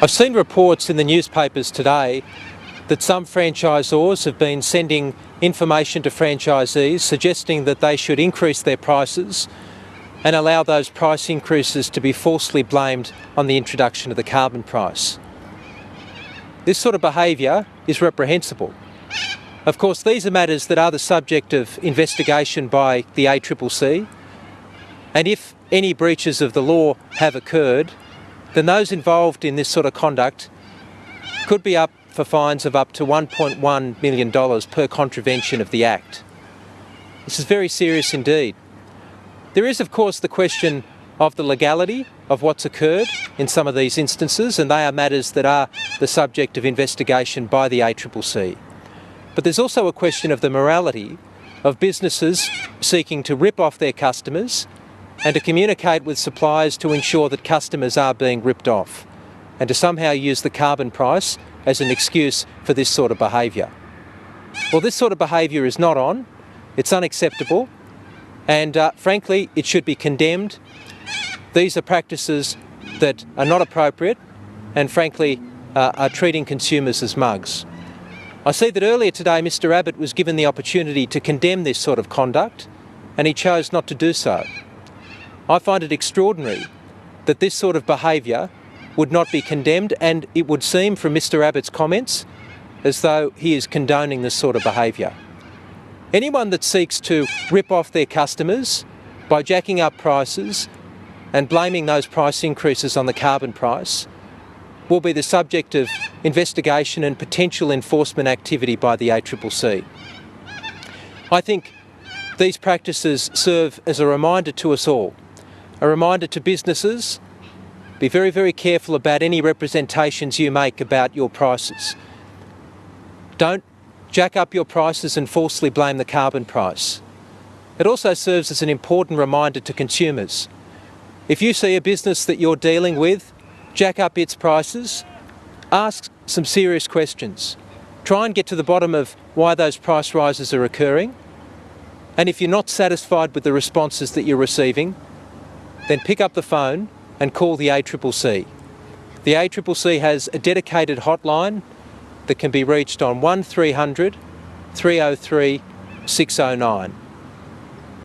I've seen reports in the newspapers today that some franchisors have been sending information to franchisees suggesting that they should increase their prices and allow those price increases to be falsely blamed on the introduction of the carbon price. This sort of behaviour is reprehensible. Of course, these are matters that are the subject of investigation by the ACCC, and if any breaches of the law have occurred, then those involved in this sort of conduct could be up for fines of up to $1.1 million per contravention of the Act. This is very serious indeed. There is, of course, the question of the legality of what's occurred in some of these instances, and they are matters that are the subject of investigation by the ACCC. But there's also a question of the morality of businesses seeking to rip off their customers and to communicate with suppliers to ensure that customers are being ripped off, and to somehow use the carbon price as an excuse for this sort of behaviour. Well, this sort of behaviour is not on, it's unacceptable, and frankly, it should be condemned. These are practices that are not appropriate and frankly are treating consumers as mugs. I see that earlier today Mr Abbott was given the opportunity to condemn this sort of conduct, and he chose not to do so. I find it extraordinary that this sort of behaviour would not be condemned, and it would seem from Mr Abbott's comments as though he is condoning this sort of behaviour. Anyone that seeks to rip off their customers by jacking up prices and blaming those price increases on the carbon price will be the subject of investigation and potential enforcement activity by the ACCC. I think these practices serve as a reminder to us all, a reminder to businesses: be very, very careful about any representations you make about your prices. Don't jack up your prices and falsely blame the carbon price. It also serves as an important reminder to consumers. If you see a business that you're dealing with jack up its prices, ask some serious questions. Try and get to the bottom of why those price rises are occurring. And if you're not satisfied with the responses that you're receiving, then pick up the phone and call the ACCC. The ACCC has a dedicated hotline that can be reached on 1300 303 609.